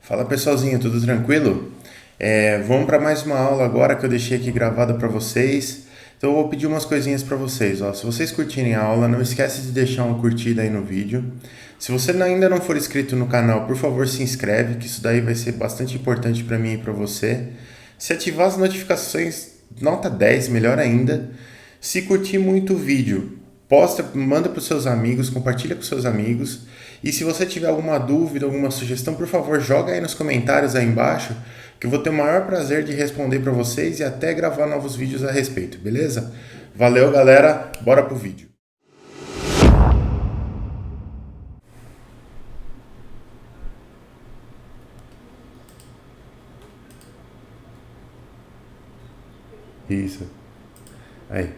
Fala pessoalzinho, tudo tranquilo? Vamos para mais uma aula agora que eu deixei aqui gravada para vocês. Então eu vou pedir umas coisinhas para vocês. Ó. Se vocês curtirem a aula, não esquece de deixar uma curtida aí no vídeo. Se você ainda não for inscrito no canal, por favor se inscreve, que isso daí vai ser bastante importante para mim e para você. Se ativar as notificações, nota 10, melhor ainda. Se curtir muito o vídeo, posta, manda para os seus amigos, compartilha com seus amigos. E se você tiver alguma dúvida, alguma sugestão, por favor, joga aí nos comentários aí embaixo, que eu vou ter o maior prazer de responder para vocês e até gravar novos vídeos a respeito, beleza? Valeu, galera, bora pro vídeo. Isso. Aí.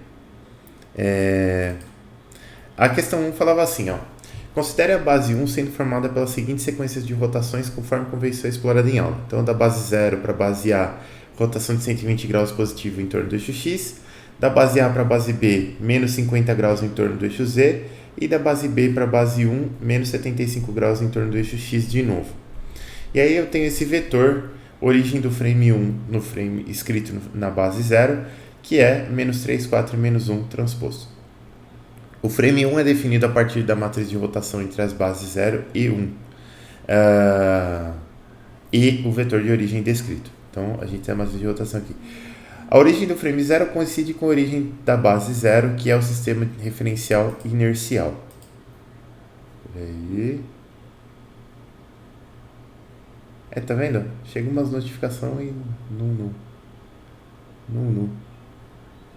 É... A questão 1 falava assim, ó. Considere a base 1 sendo formada pelas seguintes sequências de rotações conforme convenção explorada em aula. Então, da base 0 para a base A, rotação de 120 graus positivo em torno do eixo X. Da base A para a base B, menos 50 graus em torno do eixo Z. E da base B para a base 1, menos 75 graus em torno do eixo X de novo. E aí eu tenho esse vetor, origem do frame 1 no frame escrito na base 0, que é menos 3, 4 e menos 1 transposto. O frame 1 é definido a partir da matriz de rotação entre as bases 0 e 1 e o vetor de origem descrito. Então, a gente tem a matriz de rotação aqui. A origem do frame 0 coincide com a origem da base 0, que é o sistema referencial inercial. Aí. Tá vendo? Chega umas notificações e não.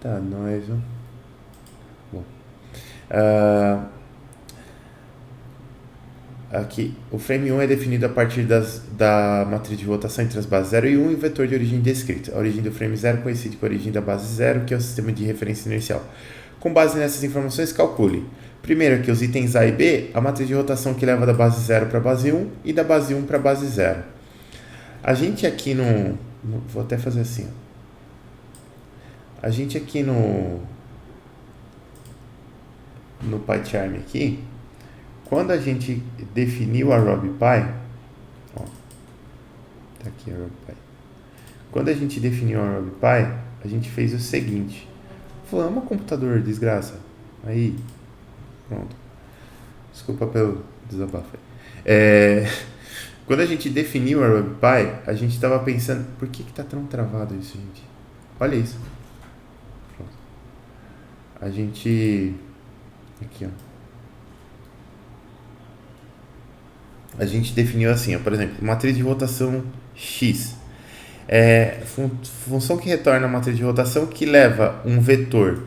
Tá, nós, ó. Bom. Aqui, o frame 1 é definido a partir da matriz de rotação entre as bases 0 e 1 e o vetor de origem descrito. A origem do frame 0 coincide com a origem da base 0, que é o sistema de referência inercial. Com base nessas informações, calcule. Primeiro aqui os itens A e B, a matriz de rotação que leva da base 0 para a base 1 e da base 1 para a base 0. A gente aqui vou até fazer assim. Ó. A gente aqui no PyCharm aqui, quando a gente definiu a RobPy, ó, tá aqui a RobPy. Quando a gente definiu a RobPy, a gente fez o seguinte. Vamos, computador, desgraça. Aí, pronto. Desculpa pelo desabafo. Quando a gente definiu a RobPy, a gente estava pensando, por que tá tão travado isso, gente? Olha isso. Pronto. A gente... Aqui, ó. A gente definiu assim, ó, por exemplo, matriz de rotação X. Função que retorna a matriz de rotação que leva um vetor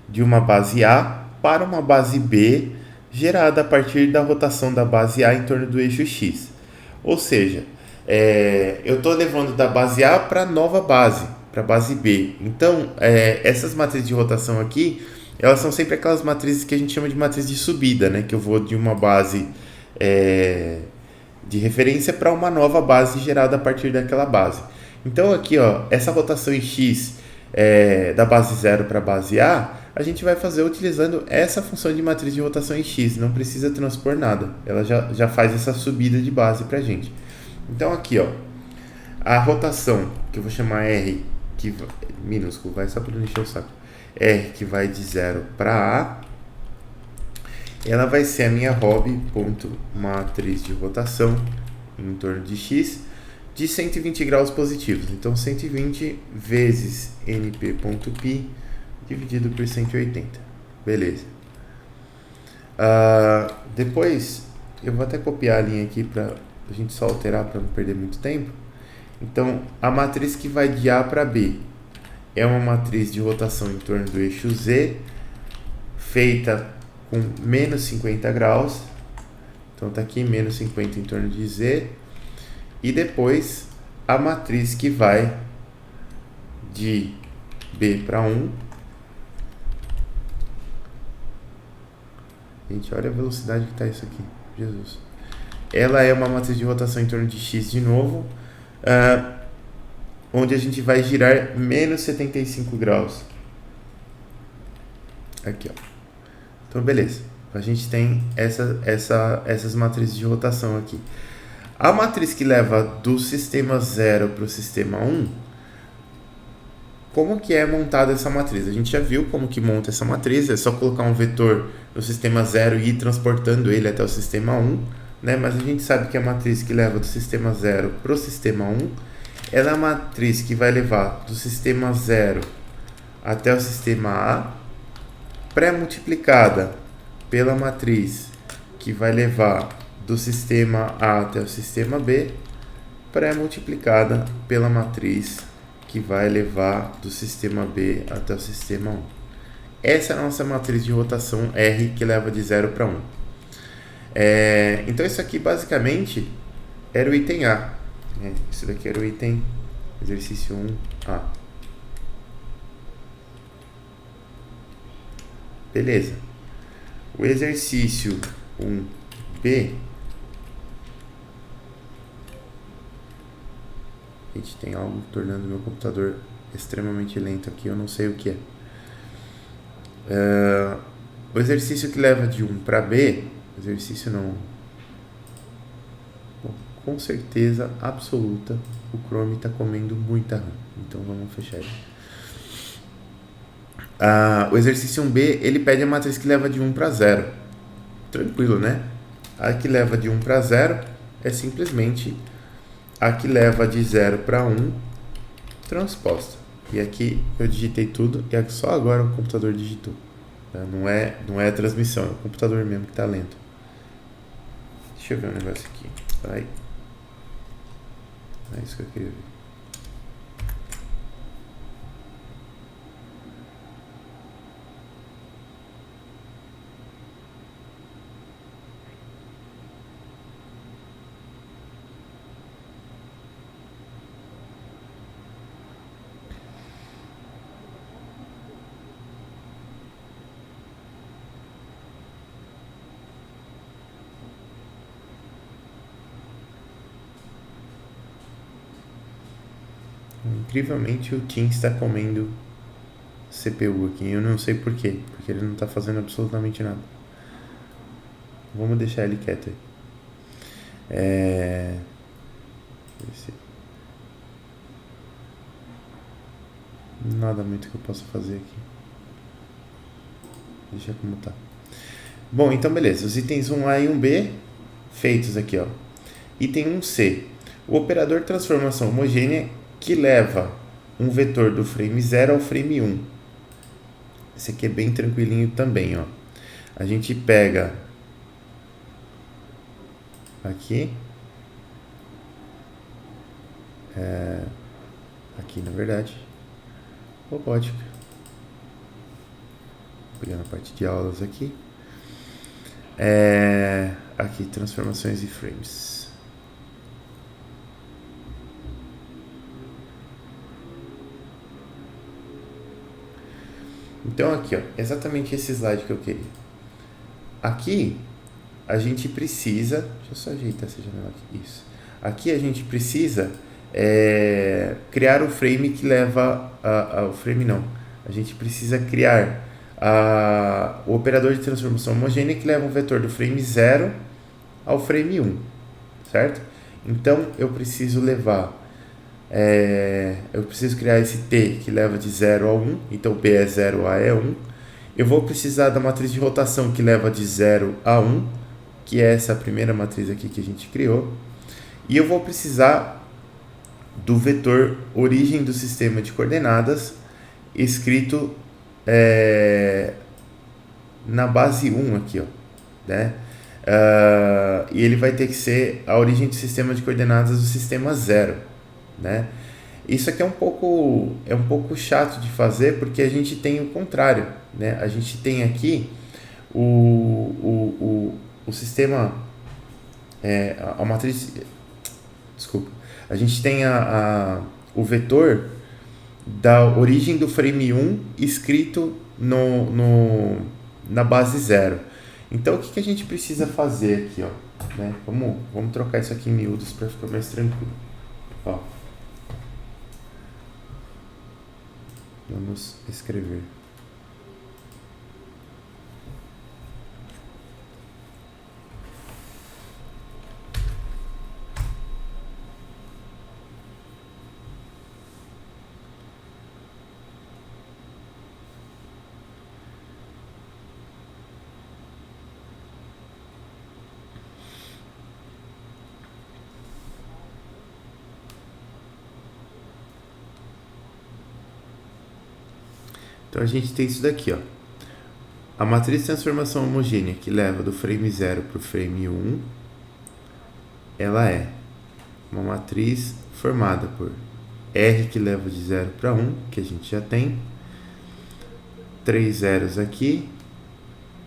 de uma base A para uma base B gerada a partir da rotação da base A em torno do eixo X. Ou seja, eu estou levando da base A para a nova base, para a base B. Então, essas matrizes de rotação aqui, elas são sempre aquelas matrizes que a gente chama de matriz de subida, né? Que eu vou de uma base de referência para uma nova base gerada a partir daquela base. Então aqui, ó, essa rotação em X da base 0 para a base A, a gente vai fazer utilizando essa função de matriz de rotação em X, não precisa transpor nada, ela já faz essa subida de base para a gente. Então aqui, ó, a rotação, que eu vou chamar R, que minúsculo, vai só para não encher o saco, R que vai de 0 para A, ela vai ser a minha Rob.matriz de rotação em torno de X de 120 graus positivos. Então, 120 vezes np.π dividido por 180. Beleza. Depois, eu vou até copiar a linha aqui para a gente só alterar para não perder muito tempo. Então, a matriz que vai de A para B é uma matriz de rotação em torno do eixo Z, feita com menos 50 graus. Então tá aqui menos 50 em torno de Z. E depois a matriz que vai de B para 1. Gente, olha a velocidade que está isso aqui. Jesus. Ela é uma matriz de rotação em torno de X de novo, onde a gente vai girar menos 75 graus. Aqui, ó. Então, beleza. A gente tem essas matrizes de rotação aqui. A matriz que leva do sistema 0 para o sistema 1, como que é montada essa matriz? A gente já viu como que monta essa matriz, é só colocar um vetor no sistema 0 e ir transportando ele até o sistema 1, né? Mas a gente sabe que a matriz que leva do sistema 0 para o sistema 1, ela é a matriz que vai levar do sistema 0 até o sistema A, pré-multiplicada pela matriz que vai levar do sistema A até o sistema B, pré-multiplicada pela matriz que vai levar do sistema B até o sistema 1. Essa é a nossa matriz de rotação R que leva de 0 para 1. Então isso aqui basicamente era o item A. Isso daqui era o item exercício 1A. Beleza. O exercício 1B, a gente tem algo tornando meu computador extremamente lento aqui, eu não sei o que é. O exercício que leva de 1 para B, exercício não. Bom, com certeza absoluta, o Chrome está comendo muita RAM, então vamos fechar ele. O exercício 1B, ele pede a matriz que leva de 1 para 0. Tranquilo, né? A que leva de 1 para 0 é simplesmente a que leva de 0 para 1 transposta. E aqui eu digitei tudo e só agora o computador digitou. Não é a transmissão, é o computador mesmo que está lento. Deixa eu ver um negócio aqui. Vai. É isso que eu queria ver. Incrivelmente o Teams está comendo CPU aqui. Eu não sei porquê, porque ele não está fazendo absolutamente nada. Vamos deixar ele quieto aí. Nada muito que eu possa fazer aqui. Deixa como tá. Bom, então beleza. Os itens 1A e 1B feitos aqui, ó. Item 1C. O operador de transformação homogênea que leva um vetor do frame 0 ao frame 1. Esse aqui é bem tranquilinho também, ó. A gente pega aqui, aqui na verdade, robótica. Vou pegar na parte de aulas aqui. Aqui, transformações e frames. Então aqui, ó, exatamente esse slide que eu queria. Aqui a gente precisa, deixa eu só ajeitar essa janela aqui, isso. Aqui a gente precisa criar o frame que leva o frame não. A gente precisa criar o operador de transformação homogênea que leva um vetor do frame 0 ao frame 1, certo? Então eu preciso levar eu preciso criar esse T que leva de 0 a 1, então B é 0, A é 1. Eu vou precisar da matriz de rotação que leva de 0 a 1, que é essa primeira matriz aqui que a gente criou. E eu vou precisar do vetor origem do sistema de coordenadas escrito na base 1 aqui, ó, né? E ele vai ter que ser a origem do sistema de coordenadas do sistema 0. Né? Isso aqui é um pouco chato de fazer porque a gente tem o contrário, né? A gente tem aqui o sistema, a matriz, desculpa, a gente tem o vetor da origem do frame 1 escrito na base 0. Então o que a gente precisa fazer aqui, ó, né? Vamos trocar isso aqui em miúdos para ficar mais tranquilo, ó. Vamos escrever. Então a gente tem isso daqui, ó. A matriz de transformação homogênea que leva do frame 0 para o frame 1, ela é uma matriz formada por R que leva de 0 para 1, que a gente já tem, 3 zeros aqui,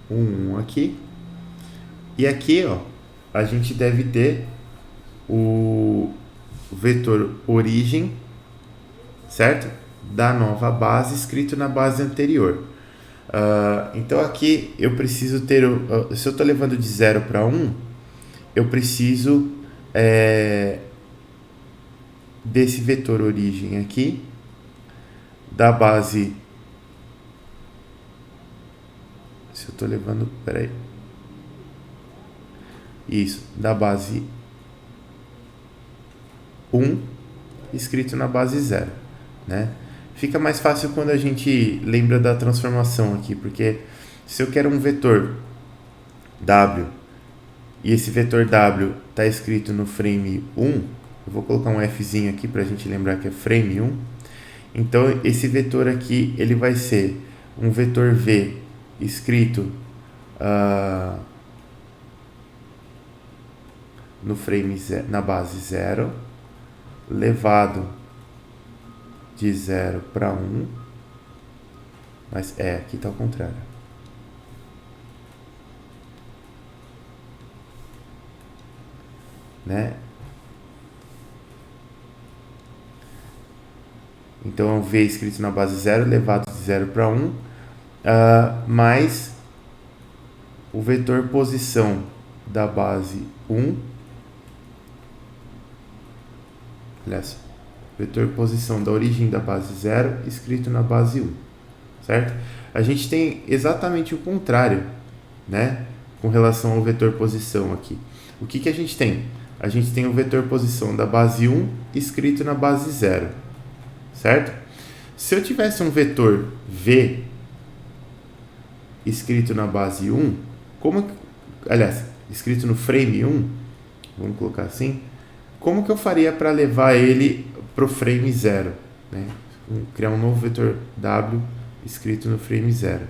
1 aqui, e aqui, ó, a gente deve ter o vetor origem, certo? Da nova base escrito na base anterior. Então aqui eu preciso ter, se eu estou levando de 0 para 1, eu preciso desse vetor origem aqui, da base, se eu estou levando, peraí, isso, da base 1 escrito na base 0, né? Fica mais fácil quando a gente lembra da transformação aqui, porque se eu quero um vetor W e esse vetor W está escrito no frame 1, eu vou colocar um Fzinho aqui para a gente lembrar que é frame 1. Então esse vetor aqui ele vai ser um vetor V escrito no frame na base 0, levado de 0 para 1, mas aqui está ao contrário. Né? Então é um V escrito na base 0, levado de 0 para 1, mais o vetor posição da base 1, aliás, vetor posição da origem da base 0 escrito na base 1, certo? A gente tem exatamente o contrário, né, com relação ao vetor posição aqui. O que a gente tem? A gente tem o vetor posição da base 1 escrito na base 0, certo? Se eu tivesse um vetor V escrito na base 1, aliás, escrito no frame 1, vamos colocar assim, como que eu faria para levar ele para o frame 0, né? Criar um novo vetor W escrito no frame 0.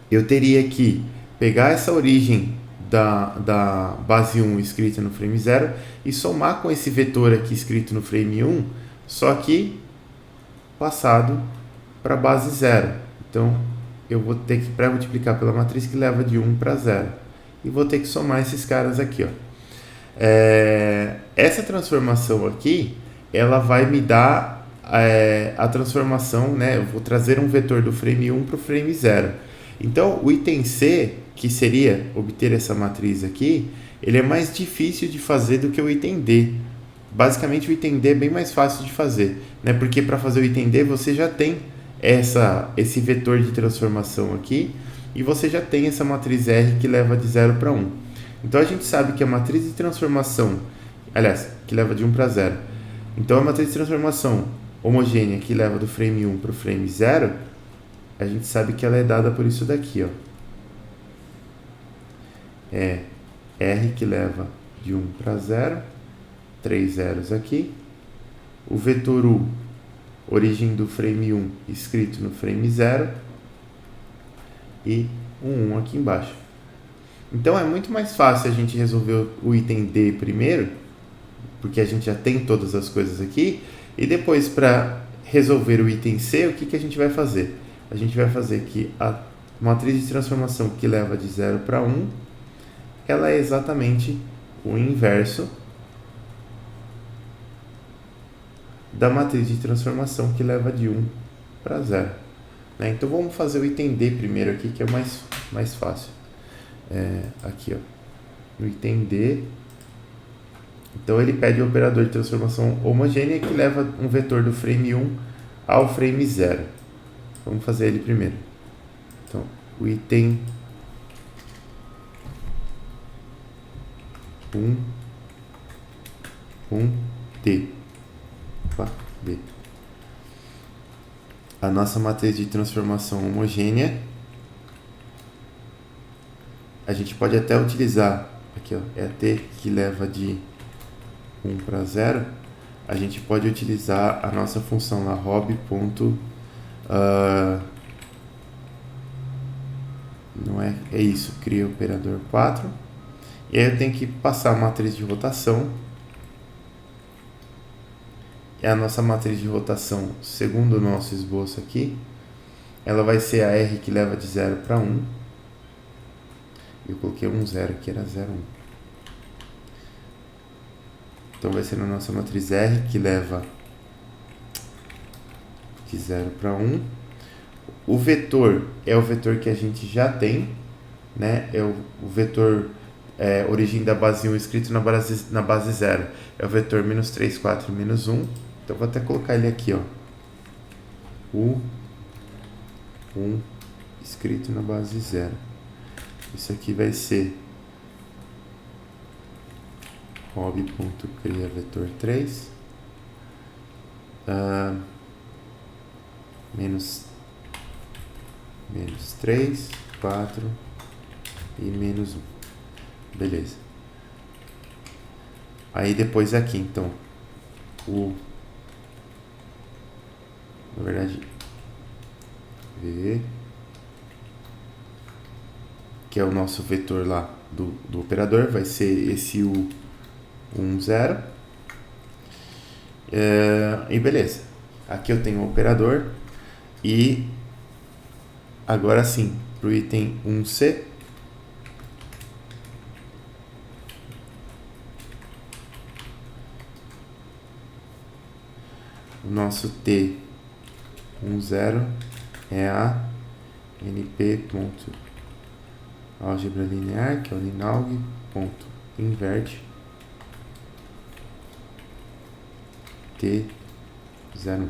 Eu teria que pegar essa origem da base 1 escrita no frame 0 e somar com esse vetor aqui escrito no frame 1, só que passado para a base 0. Então eu vou ter que pré-multiplicar pela matriz que leva de 1 para 0 e vou ter que somar esses caras aqui, ó. Essa transformação aqui, ela vai me dar a transformação, né? Eu vou trazer um vetor do frame 1 para o frame 0. Então, o item C, que seria obter essa matriz aqui, ele é mais difícil de fazer do que o item D. Basicamente, o item D é bem mais fácil de fazer, né? Porque para fazer o item D, você já tem esse vetor de transformação aqui e você já tem essa matriz R que leva de 0 para 1. Então, a gente sabe que a matriz de transformação, aliás, que leva de 1 para 0. Então, a matriz de transformação homogênea que leva do frame 1 para o frame 0, a gente sabe que ela é dada por isso daqui, ó. É R que leva de 1 para 0, 3 zeros aqui. O vetor U, origem do frame 1, escrito no frame 0. E um 1 aqui embaixo. Então é muito mais fácil a gente resolver o item D primeiro, porque a gente já tem todas as coisas aqui, e depois para resolver o item C, o que a gente vai fazer? A gente vai fazer que a matriz de transformação que leva de 0 para 1, ela é exatamente o inverso da matriz de transformação que leva de 1 para 0. Né? Então vamos fazer o item D primeiro aqui, que é mais fácil. Aqui, ó, no item D, então ele pede o operador de transformação homogênea que leva um vetor do frame 1 ao frame 0. Vamos fazer ele primeiro. Então, o item 1D. Opa, D. A nossa matriz de transformação homogênea, a gente pode até utilizar, aqui ó, é a T que leva de 1 para 0, a gente pode utilizar a nossa função lá, Não é? É isso, cria o operador 4. E aí eu tenho que passar a matriz de rotação. E a nossa matriz de rotação, segundo o nosso esboço aqui, ela vai ser a R que leva de 0 para 1. Eu coloquei 1, 0 aqui, era 0, 1. Então vai ser na nossa matriz R que leva de 0 para 1. O vetor é o vetor que a gente já tem, né? É o vetor origem da base 1 escrito na base 0. É o vetor menos 3, 4, menos 1. Então vou até colocar ele aqui, ó. O 1 escrito na base 0. Isso aqui vai ser hob.cria vetor 3 menos 3, 4 e menos 1. Beleza. Aí depois aqui, então, na verdade, V, que é o nosso vetor lá do operador, vai ser esse U 1, 0. E beleza. Aqui eu tenho o operador e agora sim, para o item 1C, o nosso T 1, 0 é a np.álgebra linear, que é o linalg.invert T01.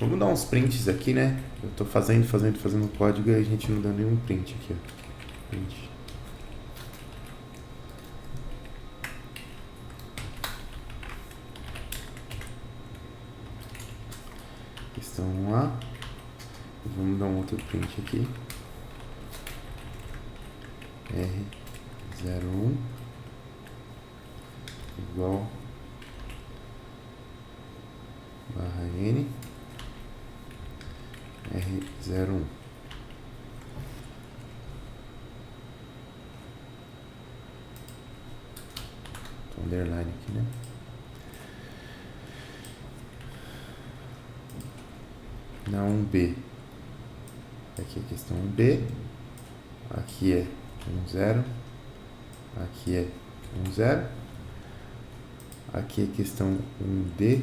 Vamos dar uns prints aqui, né? Eu tô fazendo o código e a gente não dá nenhum print aqui, ó. Print. Questão 1A. Vamos dar um outro print aqui. R01 igual barra N R01. Underline aqui, né? Na 1B, aqui é a questão 1B, aqui é 1, 0, aqui é 1, 0, aqui é a questão 1D,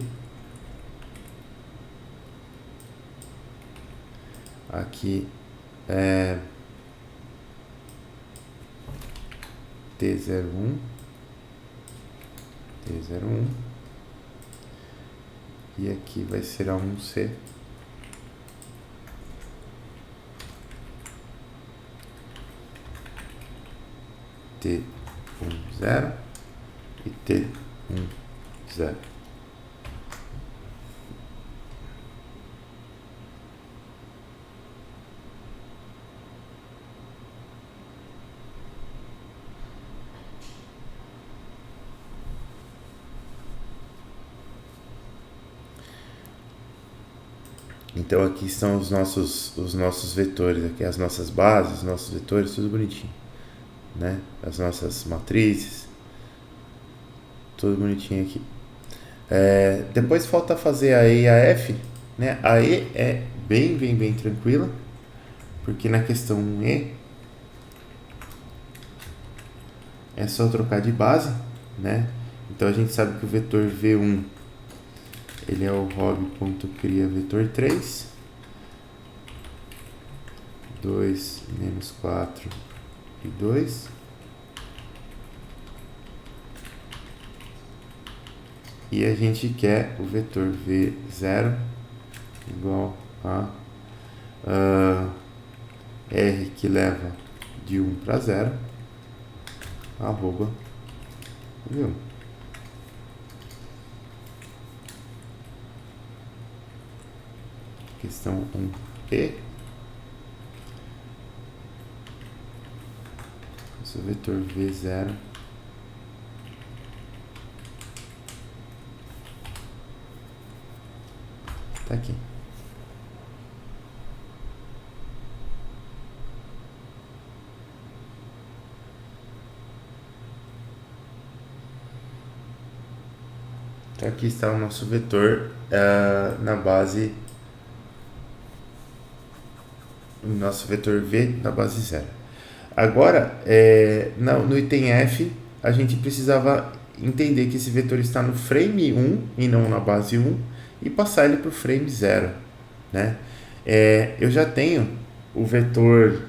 aqui é T01, e aqui vai ser a 1C. T10 e T10. Então aqui estão os nossos vetores, aqui as nossas bases, os nossos vetores, tudo bonitinho, né? As nossas matrizes, tudo bonitinho aqui. Depois falta fazer a E e a F, né? A E é bem tranquila, porque na questão 1E é só trocar de base, né? Então a gente sabe que o vetor V1 ele é o hob.cria vetor 3, 2 menos 4 e 2. E a gente quer o vetor V0 igual a R que leva de 1 para 0, arroba V1. Questão 1E. Esse vetor V0 tá aqui. Aqui está o nosso vetor na base, o nosso vetor V na base 0. Agora, no item F, a gente precisava entender que esse vetor está no frame 1 e não na base 1 e passar ele para o frame 0, né? Eu já tenho o vetor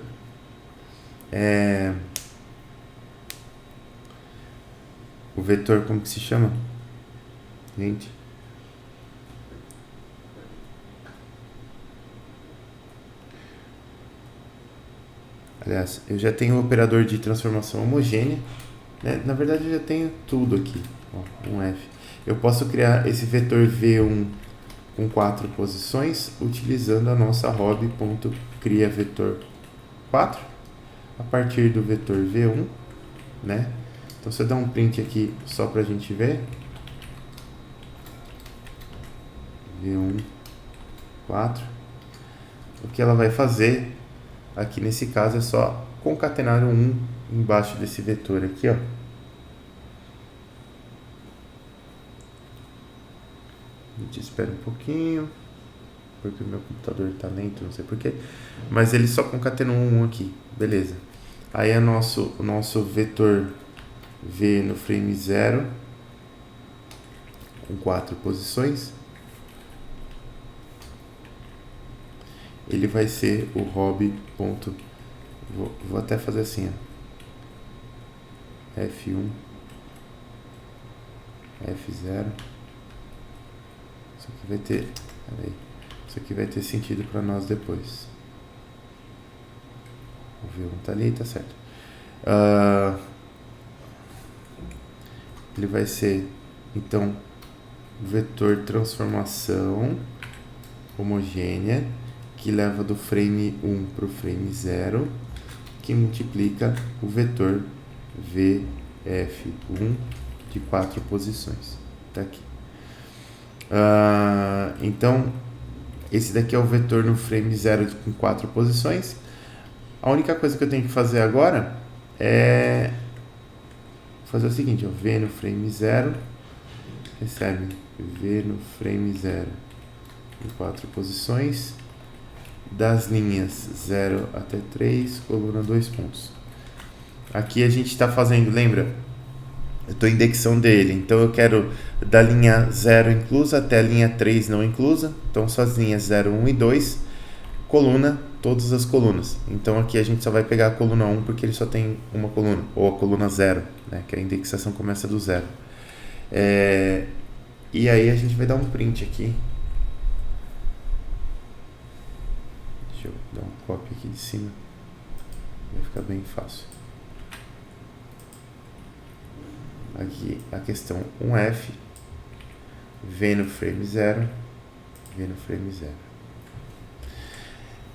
como que se chama? Gente, aliás, eu já tenho o operador de transformação homogênea, né? Na verdade, eu já tenho tudo aqui, ó, um F. Eu posso criar esse vetor V1 com 4 posições utilizando a nossa hob.criaVetor4 a partir do vetor V1, né? Então, se eu dar um print aqui só para a gente ver, V1, 4, o que ela vai fazer aqui nesse caso é só concatenar um 1 embaixo desse vetor aqui, ó. A gente espera um pouquinho, porque o meu computador está lento, não sei porquê, mas ele só concatenou um 1 aqui, beleza. Aí é o nosso vetor V no frame 0, com 4 posições. Ele vai ser o hobby. Vou até fazer assim, ó. F1, F0. Isso aqui vai ter sentido para nós depois. O V1 tá ali, tá certo. Ele vai ser, então, vetor transformação homogênea, que leva do frame 1 para o frame 0, que multiplica o vetor VF1 de 4 posições. Tá aqui. Então, esse daqui é o vetor no frame 0 com 4 posições. A única coisa que eu tenho que fazer agora é fazer o seguinte, ó, V no frame 0 recebe V no frame 0 em 4 posições, das linhas 0 até 3, coluna 2 pontos. Aqui a gente está fazendo, lembra? Eu estou indexando dele, então eu quero da linha 0 inclusa até a linha 3 não inclusa, então só as linhas 0, 1 e 2, coluna, todas as colunas. Então aqui a gente só vai pegar a coluna 1 porque ele só tem uma coluna, ou a coluna 0, né, que a indexação começa do 0. E aí a gente vai dar um print aqui. Deixa eu dar um copy aqui de cima, vai ficar bem fácil. Aqui a questão 1F, V no frame 0, V no frame 0.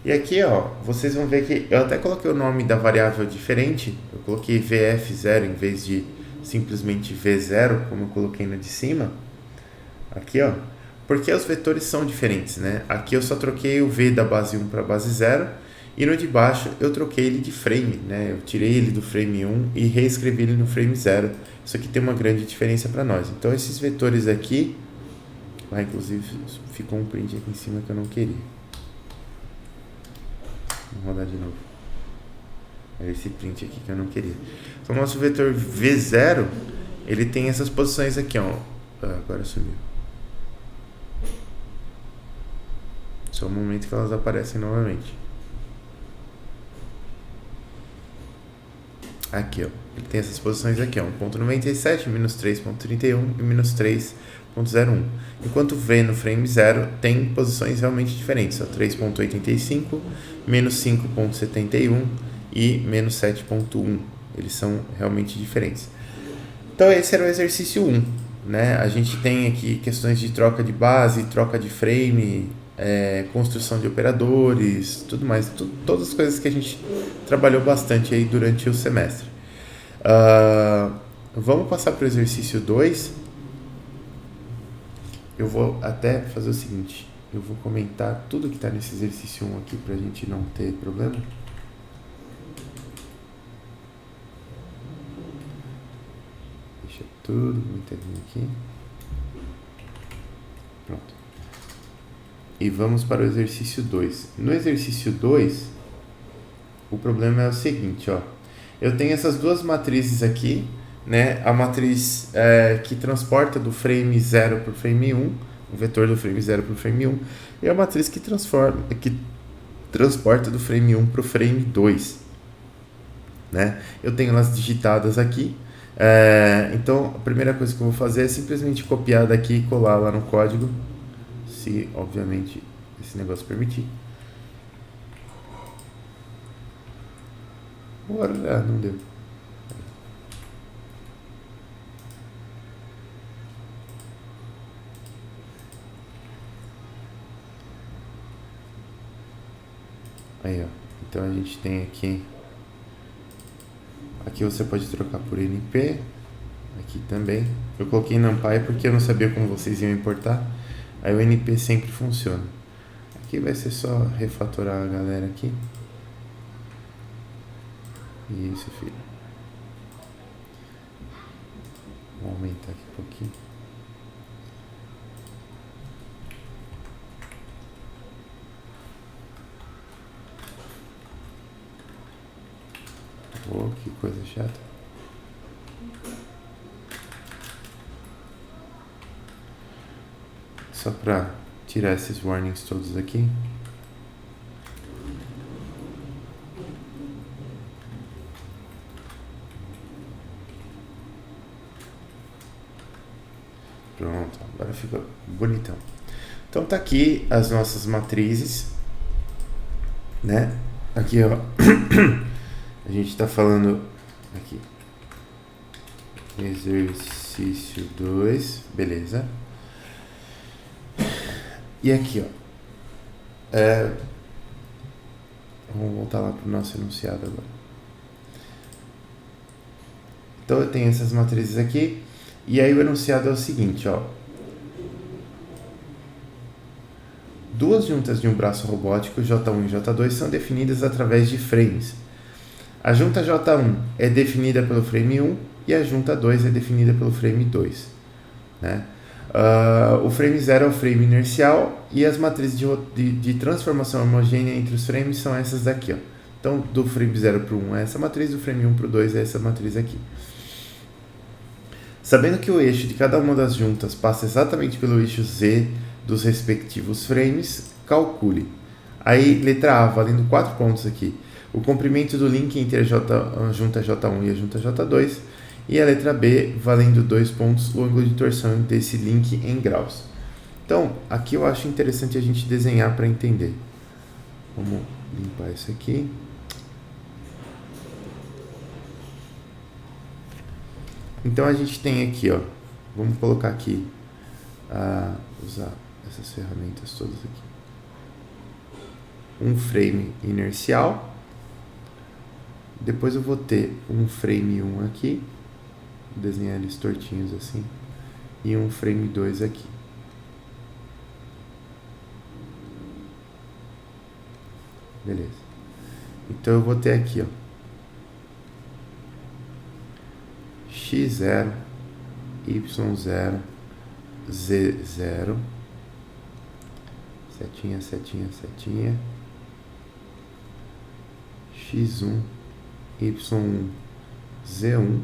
E aqui, ó, vocês vão ver que eu até coloquei o nome da variável diferente. Eu coloquei VF0 em vez de simplesmente V0, como eu coloquei na de cima. Aqui, ó, porque os vetores são diferentes, né? Aqui eu só troquei o V da base 1 para a base 0. E no de baixo eu troquei ele de frame, né? Eu tirei ele do frame 1 e reescrevi ele no frame 0. Isso aqui tem uma grande diferença para nós. Então esses vetores aqui, inclusive ficou um print aqui em cima que eu não queria. Vamos rodar de novo. É esse print aqui que eu não queria. Então o nosso vetor V0, ele tem essas posições aqui, ó. Agora sumiu. Só um momento que elas aparecem novamente. Aqui, ó, ele tem essas posições aqui, ó, 1.97, menos 3.31 e menos 3.01. Enquanto V no frame 0 tem posições realmente diferentes, ó, 3.85, menos 5.71 e menos 7.1. Eles são realmente diferentes. Então esse era o exercício 1, né? A gente tem aqui questões de troca de base, troca de frame, construção de operadores, tudo mais, todas as coisas que a gente trabalhou bastante aí durante o semestre. Vamos passar para o exercício 2. Eu vou até fazer o seguinte, eu vou comentar tudo que está nesse exercício 1 aqui para a gente não ter problema. Deixa tudo comentadinho aqui. Pronto. E vamos para o exercício 2. No exercício 2, o problema é o seguinte, ó. Eu tenho essas duas matrizes aqui, né? A matriz que transporta do frame 0 para o frame 1, o vetor do frame 0 para o frame 1, e a matriz que transporta do frame 1 para o frame 2, né? Eu tenho elas digitadas aqui. Então, a primeira coisa que eu vou fazer é simplesmente copiar daqui e colar lá no código, se obviamente esse negócio permitir. Bora, não deu. Aí, ó. Então a gente tem aqui. Aqui você pode trocar por NP. Aqui também. Eu coloquei NumPy porque eu não sabia como vocês iam importar. Aí o NP sempre funciona. Aqui vai ser só refatorar a galera aqui. Isso, filho. Vou aumentar aqui um pouquinho. Oh, que coisa chata. Só para tirar esses warnings todos aqui. Pronto, agora fica bonitão. Então tá aqui as nossas matrizes, né? Aqui, ó. A gente está falando aqui. Exercício 2, beleza. E aqui, ó. Vamos voltar lá para o nosso enunciado agora. Então eu tenho essas matrizes aqui. E aí o enunciado é o seguinte, ó. Duas juntas de um braço robótico, J1 e J2, são definidas através de frames. A junta J1 é definida pelo frame 1 e a junta 2 é definida pelo frame 2. Né? O frame 0 é o frame inercial e as matrizes de transformação homogênea entre os frames são essas daqui. Ó. Então, do frame 0 para o 1 é essa matriz, do frame 1 para o 2 é essa matriz aqui. Sabendo que o eixo de cada uma das juntas passa exatamente pelo eixo Z dos respectivos frames, calcule. Aí, letra A, valendo 4 pontos aqui. O comprimento do link entre a junta J1 e a junta J2. E a letra B, valendo 2 pontos, o ângulo de torção desse link em graus. Então, aqui eu acho interessante a gente desenhar para entender. Vamos limpar isso aqui. Então a gente tem aqui, ó, vamos colocar aqui, usar essas ferramentas todas aqui. Um frame inercial, depois eu vou ter um frame 1 aqui, vou desenhar eles tortinhos assim, e um frame 2 aqui. Beleza. Então eu vou ter aqui, ó, x0, y0, z0, setinha, setinha, setinha, x1, y1, z1,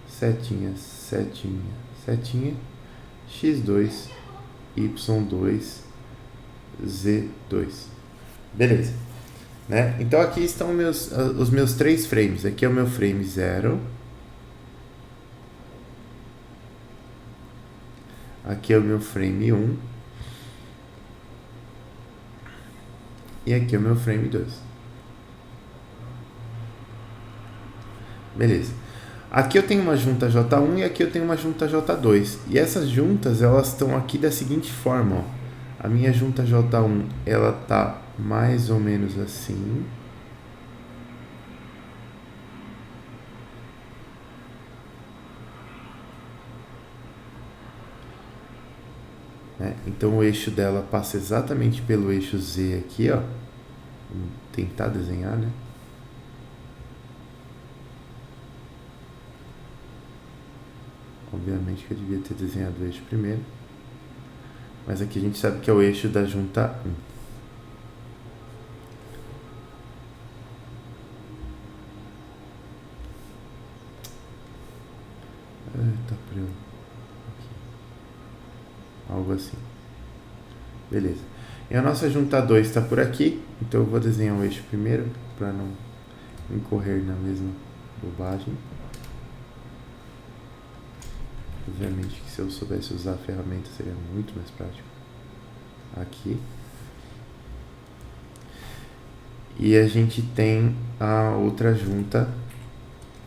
setinha, setinha, setinha, x2, y2, z2. Beleza. Né? Então aqui estão os meus 3 frames. Aqui é o meu frame 0. Aqui é o meu frame 1. E aqui é o meu frame 2. Beleza. Aqui eu tenho uma junta J1 e aqui eu tenho uma junta J2. E essas juntas, elas estão aqui da seguinte forma, ó. A minha junta J1, ela tá mais ou menos assim. Né? Então o eixo dela passa exatamente pelo eixo Z aqui, ó. Vamos tentar desenhar, né? Obviamente que eu devia ter desenhado o eixo primeiro. mas aqui a gente sabe que é o eixo da junta 1. Eita, preu. Algo assim. Beleza. E a nossa junta 2 está por aqui, então eu vou desenhar o eixo primeiro, para não incorrer na mesma bobagem. Obviamente que se eu soubesse usar a ferramenta seria muito mais prático. Aqui. E a gente tem a outra junta.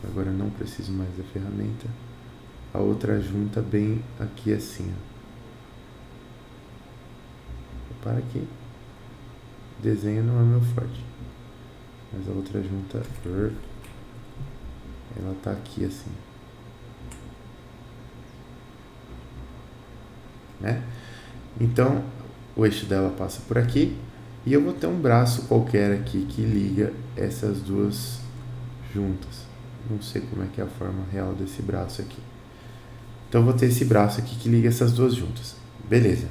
Agora eu não preciso mais da ferramenta. A outra junta bem aqui assim, ó. Para aqui. Desenho não é meu forte. Mas a outra junta, ela tá aqui assim. Né? Então, o eixo dela passa por aqui. E eu vou ter um braço qualquer aqui que liga essas duas juntas. Não sei como é que é a forma real desse braço aqui. Então, eu vou ter esse braço aqui que liga essas duas juntas. Beleza.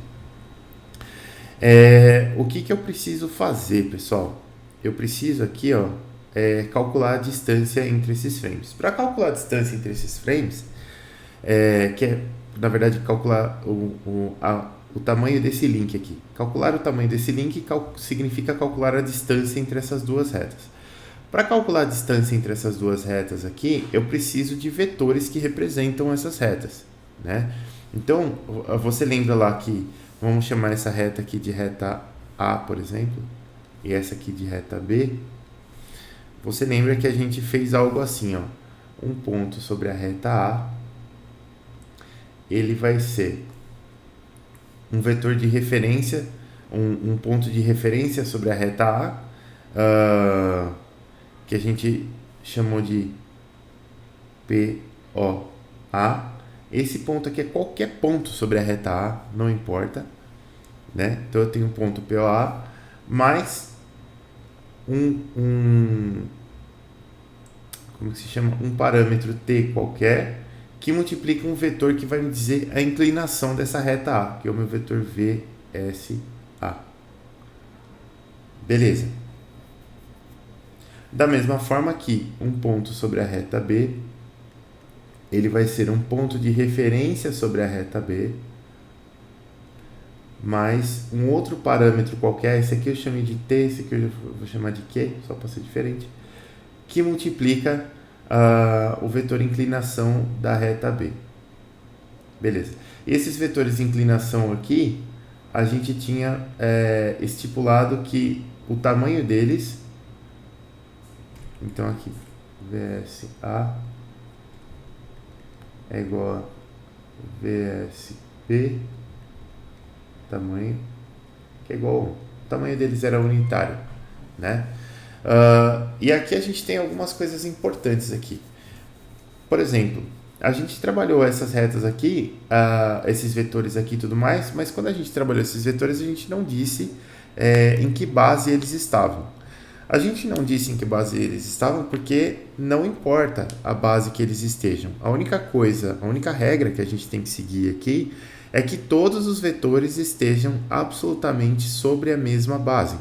O que eu preciso fazer, pessoal? Eu preciso aqui, ó, calcular a distância entre esses frames. Para calcular a distância entre esses frames, que é, na verdade, calcular o tamanho desse link aqui. Calcular o tamanho desse link significa calcular a distância entre essas duas retas. Para calcular a distância entre essas duas retas aqui, eu preciso de vetores que representam essas retas, né? Então, você lembra lá que vamos chamar essa reta aqui de reta A, por exemplo, e essa aqui de reta B. Você lembra que a gente fez algo assim, ó. Um ponto sobre a reta A, ele vai ser um vetor de referência, um ponto de referência sobre a reta A, que a gente chamou de POA. Esse ponto aqui é qualquer ponto sobre a reta A, não importa, né? Então eu tenho um ponto POA mais como que se chama? Um parâmetro T qualquer que multiplica um vetor que vai me dizer a inclinação dessa reta A, que é o meu vetor VSA. Beleza. Da mesma forma que um ponto sobre a reta B, ele vai ser um ponto de referência sobre a reta B, mais um outro parâmetro qualquer, esse aqui eu chamei de T, esse aqui eu vou chamar de Q, só para ser diferente, que multiplica o vetor inclinação da reta B. Beleza. Esses vetores de inclinação aqui, a gente tinha estipulado que o tamanho deles, então aqui, VSA é igual a VSB, tamanho, que é igual a 1. O tamanho deles era unitário, né? E aqui a gente tem algumas coisas importantes aqui. Por exemplo, a gente trabalhou essas retas aqui, esses vetores aqui e tudo mais, mas quando a gente trabalhou esses vetores, a gente não disse em que base eles estavam. A gente não disse em que base eles estavam porque não importa a base que eles estejam. A única regra que a gente tem que seguir aqui é que todos os vetores estejam absolutamente sobre a mesma base,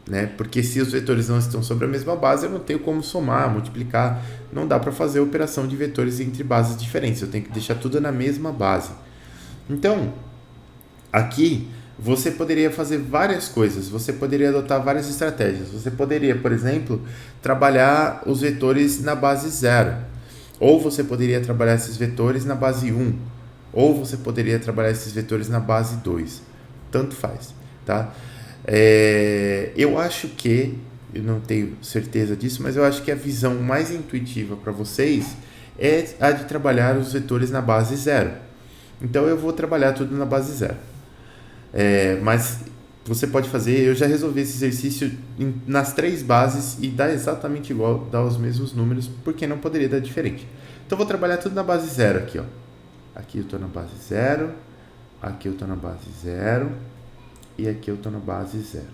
né? Porque se os vetores não estão sobre a mesma base, eu não tenho como somar, multiplicar, não dá para fazer operação de vetores entre bases diferentes, eu tenho que deixar tudo na mesma base. Então, aqui você poderia fazer várias coisas, você poderia adotar várias estratégias. Você poderia, por exemplo, trabalhar os vetores na base 0, ou você poderia trabalhar esses vetores na base 1, ou você poderia trabalhar esses vetores na base 2. Tanto faz, tá? Eu acho que, eu não tenho certeza disso, mas eu acho que a visão mais intuitiva para vocês é a de trabalhar os vetores na base 0. Então eu vou trabalhar tudo na base 0. Mas você pode fazer, eu já resolvi esse exercício nas 3 bases e dá exatamente igual, dá os mesmos números, porque não poderia dar diferente. Então eu vou trabalhar tudo na base 0 aqui, ó. Aqui eu estou na base 0, aqui eu estou na base 0 e aqui eu estou na base 0.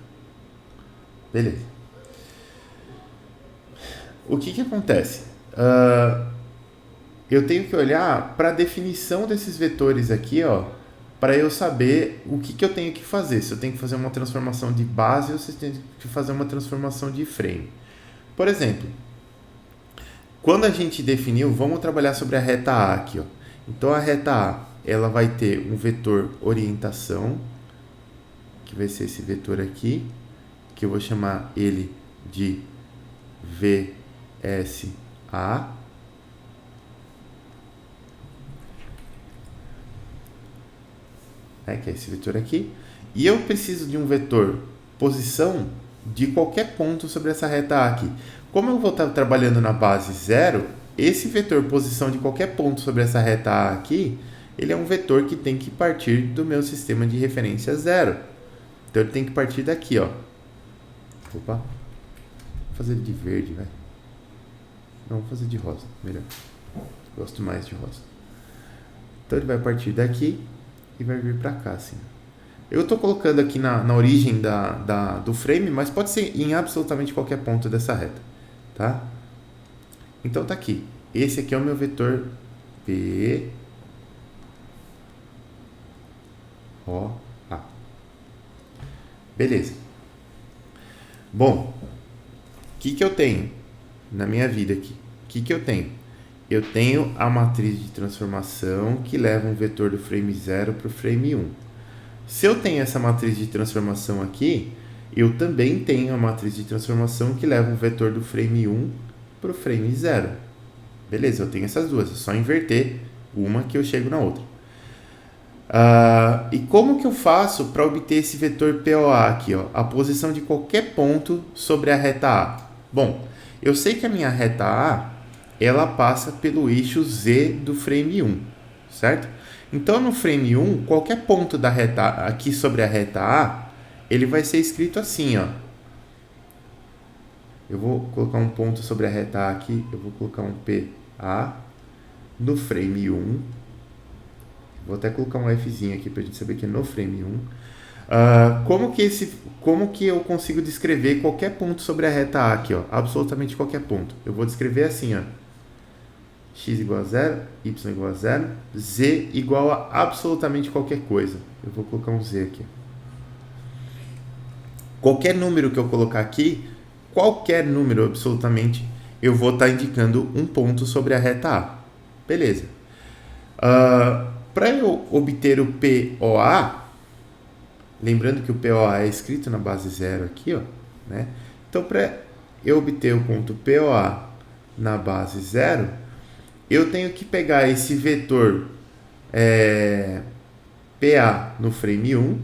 Beleza. O que acontece? Eu tenho que olhar para a definição desses vetores aqui, ó, para eu saber o que eu tenho que fazer. Se eu tenho que fazer uma transformação de base ou se eu tenho que fazer uma transformação de frame. Por exemplo, quando a gente definiu, vamos trabalhar sobre a reta A aqui. Ó. Então a reta A, ela vai ter um vetor orientação, que vai ser esse vetor aqui, que eu vou chamar ele de VSA. Que é esse vetor aqui. E eu preciso de um vetor posição de qualquer ponto sobre essa reta A aqui. Como eu vou estar trabalhando na base 0, esse vetor posição de qualquer ponto sobre essa reta A aqui, ele é um vetor que tem que partir do meu sistema de referência 0. Então ele tem que partir daqui, ó. Opa. Vou fazer ele de verde, velho. Não, vou fazer de rosa, melhor. Gosto mais de rosa. Então ele vai partir daqui e vai vir para cá, assim. Eu estou colocando aqui na origem do frame, mas pode ser em absolutamente qualquer ponto dessa reta, tá? Então tá aqui. Esse aqui é o meu vetor P, O, A. Beleza. Bom, o que eu tenho na minha vida aqui? O que eu tenho? Eu tenho a matriz de transformação que leva um vetor do frame 0 para o frame 1. Se eu tenho essa matriz de transformação aqui, eu também tenho a matriz de transformação que leva um vetor do frame 1 para o frame 0. Beleza, eu tenho essas duas, é só inverter uma que eu chego na outra. E como que eu faço para obter esse vetor POA aqui, ó, a posição de qualquer ponto sobre a reta A? Bom, eu sei que a minha reta A, ela passa pelo eixo Z do frame 1, certo? Então, no frame 1, qualquer ponto da reta A, aqui sobre a reta A, ele vai ser escrito assim, ó. Eu vou colocar um ponto sobre a reta A aqui, eu vou colocar um PA no frame 1. Vou até colocar um Fzinho aqui para a gente saber que é no frame 1. Como que eu consigo descrever qualquer ponto sobre a reta A aqui, ó? Absolutamente qualquer ponto. Eu vou descrever assim, ó. X igual a 0, Y igual a 0, Z igual a absolutamente qualquer coisa. Eu vou colocar um Z aqui. Qualquer número que eu colocar aqui, qualquer número absolutamente, eu vou estar indicando um ponto sobre a reta A. Beleza. Para eu obter o POA, lembrando que o POA é escrito na base 0 aqui, ó, né? Então, para eu obter o ponto POA na base 0, eu tenho que pegar esse vetor PA no frame 1,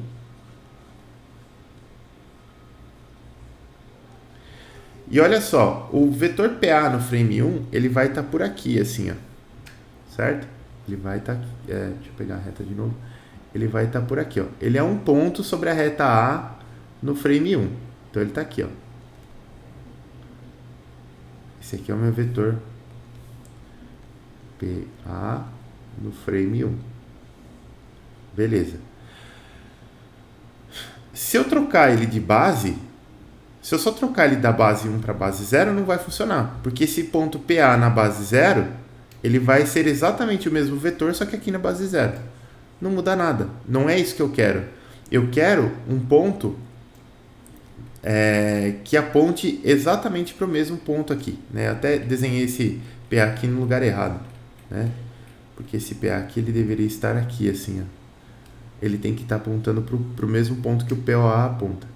e olha só, o vetor PA no frame 1, ele vai estar por aqui, assim, ó, certo? Ele vai estar aqui, deixa eu pegar a reta de novo, ele vai estar por aqui, ó. Ele é um ponto sobre a reta A no frame 1, então ele está aqui, ó. Esse aqui é o meu vetor PA no frame 1. Beleza. Se eu trocar ele de base, se eu só trocar ele da base 1 para a base 0, não vai funcionar. Porque esse ponto PA na base 0, ele vai ser exatamente o mesmo vetor, só que aqui na base 0. Não muda nada. Não é isso que eu quero. Eu quero um ponto que aponte exatamente para o mesmo ponto aqui, né? Até desenhei esse PA aqui no lugar errado, né? Porque esse PA aqui, ele deveria estar aqui, assim, ó. Ele tem que estar apontando para o mesmo ponto que o POA aponta.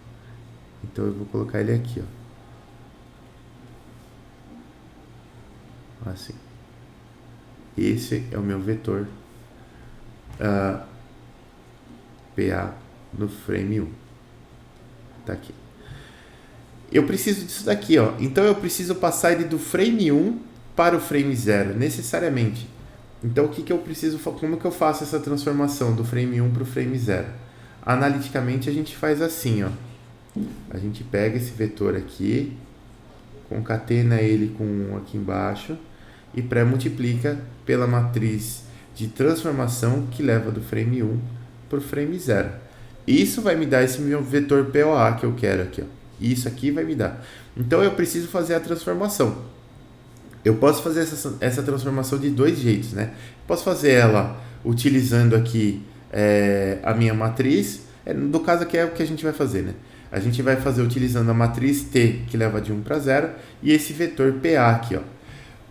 Então, eu vou colocar ele aqui, ó. Assim. Esse é o meu vetor PA no frame 1. Tá aqui. Eu preciso disso daqui, ó. Então, eu preciso passar ele do frame 1 para o frame 0, necessariamente. Então, o que eu preciso, como que eu faço essa transformação do frame 1 para o frame 0? Analiticamente, a gente faz assim, ó. A gente pega esse vetor aqui, concatena ele com 1 aqui embaixo e pré-multiplica pela matriz de transformação que leva do frame 1 para o frame 0. Isso vai me dar esse meu vetor POA que eu quero aqui, ó. Isso aqui vai me dar. Então, eu preciso fazer a transformação. Eu posso fazer essa transformação de dois jeitos, né? Posso fazer ela utilizando aqui a minha matriz. No caso aqui é o que a gente vai fazer, né? A gente vai fazer utilizando a matriz T, que leva de 1 para 0, e esse vetor PA aqui, ó.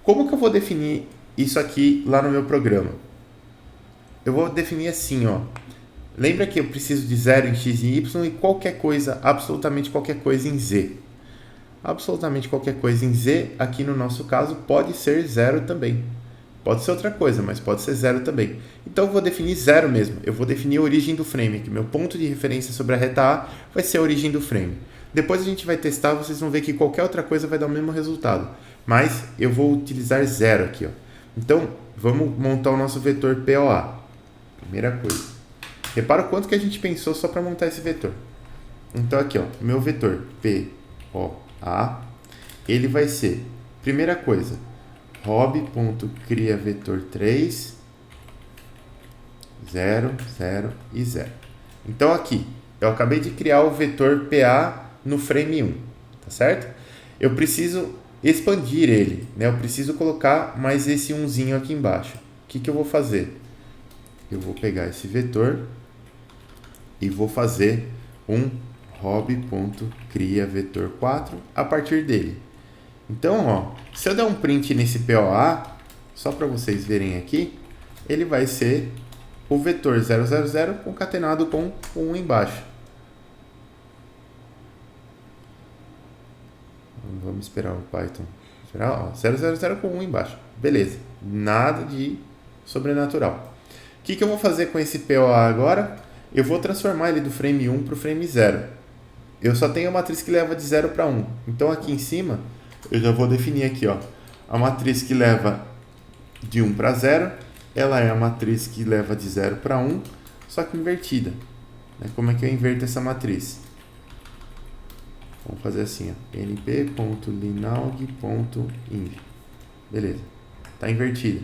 Como que eu vou definir isso aqui lá no meu programa? Eu vou definir assim, ó. Lembra que eu preciso de 0 em x e y e qualquer coisa, absolutamente qualquer coisa em z. Absolutamente qualquer coisa em z, aqui no nosso caso, pode ser 0 também. Pode ser outra coisa, mas pode ser 0 também. Então eu vou definir 0 mesmo. Eu vou definir a origem do frame, que meu ponto de referência sobre a reta A vai ser a origem do frame. Depois a gente vai testar, vocês vão ver que qualquer outra coisa vai dar o mesmo resultado. Mas eu vou utilizar 0 aqui, ó. Então, vamos montar o nosso vetor POA. Primeira coisa. Repara o quanto que a gente pensou só para montar esse vetor. Então aqui, ó, meu vetor POA, ele vai ser, primeira coisa, rob.criaVetor3, 0, 0 e 0. Então aqui, eu acabei de criar o vetor PA no frame 1, tá certo? Eu preciso expandir ele, né? Eu preciso colocar mais esse 1zinho aqui embaixo. O que eu vou fazer? Eu vou pegar esse vetor e vou fazer um rob.criaVetor4 a partir dele. Então, ó, se eu der um print nesse POA, só para vocês verem aqui, ele vai ser o vetor 000 concatenado com o 1 embaixo. Vamos esperar o Python. Esperar, ó, 000 com 1 embaixo. Beleza. Nada de sobrenatural. O que eu vou fazer com esse POA agora? Eu vou transformar ele do frame 1 para o frame 0. Eu só tenho a matriz que leva de 0 para 1. Então, aqui em cima, eu já vou definir aqui, ó, a matriz que leva de 1 para 0. Ela é a matriz que leva de 0 para 1, só que invertida. Como é que eu inverto essa matriz? Vamos fazer assim, ó, np.linaug.inv. Beleza. Está invertida.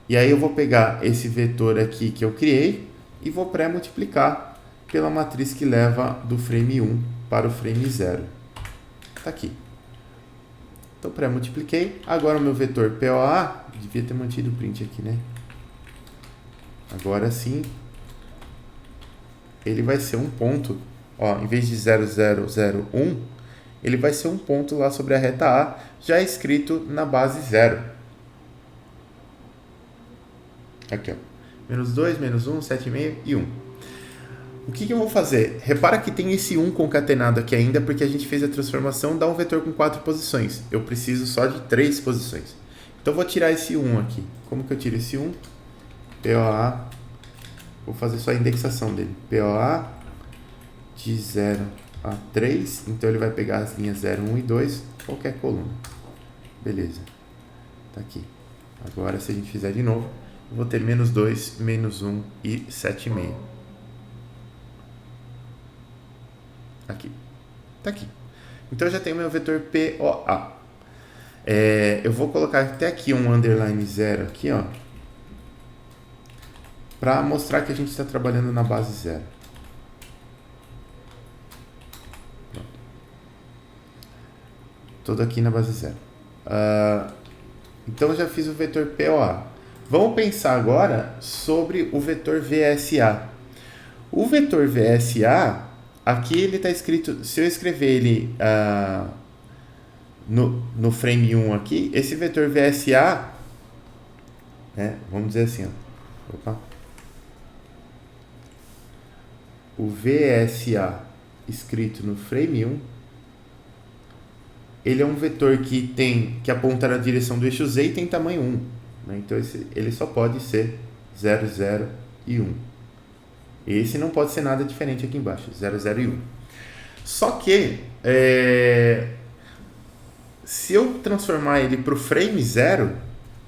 E aí eu vou pegar esse vetor aqui que eu criei e vou pré-multiplicar pela matriz que leva do frame 1 para o frame 0. Está aqui. Então, pré-multipliquei. Agora o meu vetor POA, devia ter mantido o print aqui, né? Agora sim, ele vai ser um ponto. Ó, em vez de 0001, ele vai ser um ponto lá sobre a reta A, já escrito na base 0. Aqui, ó. Menos 2, menos 1, 7,5 e 1. O que eu vou fazer? Repara que tem esse 1 concatenado aqui ainda, porque a gente fez a transformação, dá um vetor com 4 posições. Eu preciso só de 3 posições. Então, eu vou tirar esse 1 aqui. Como que eu tiro esse 1? POA. Vou fazer só a indexação dele. POA de 0 a 3. Então, ele vai pegar as linhas 0, 1 e 2, qualquer coluna. Beleza. Tá aqui. Agora, se a gente fizer de novo, eu vou ter menos 2, menos 1 e 7,5. Aqui. Tá aqui. Então, eu já tenho meu vetor POA. Eu vou colocar até aqui um underline 0 aqui, ó, para mostrar que a gente está trabalhando na base 0. Todo aqui na base 0. Então, eu já fiz o vetor POA. Vamos pensar agora sobre o vetor VSA. O vetor VSA, aqui ele está escrito, se eu escrever ele no frame 1 aqui, esse vetor VSA, né, vamos dizer assim, ó, opa, o VSA escrito no frame 1, ele é um vetor que aponta na direção do eixo Z e tem tamanho 1. Né? Então, ele só pode ser 0, 0 e 1. Esse não pode ser nada diferente aqui embaixo, 0, 0 e 1. Só que, se eu transformar ele para o frame 0,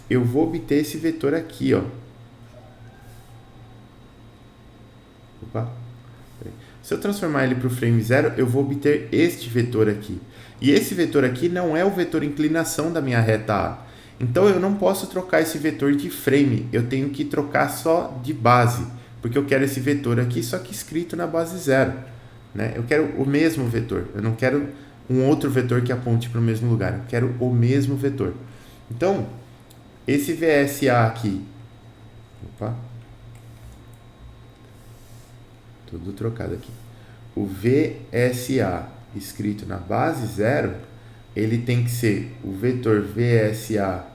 eu vou obter esse vetor aqui, ó. Opa. Se eu transformar ele para o frame 0, eu vou obter este vetor aqui. E esse vetor aqui não é o vetor inclinação da minha reta A. Então, eu não posso trocar esse vetor de frame. Eu tenho que trocar só de base. Porque eu quero esse vetor aqui, só que escrito na base 0. Né? Eu quero o mesmo vetor. Eu não quero um outro vetor que aponte para o mesmo lugar. Eu quero o mesmo vetor. Então, esse VSA aqui... Opa. tudo trocado aqui. O VSA escrito na base 0, ele tem que ser o vetor VSA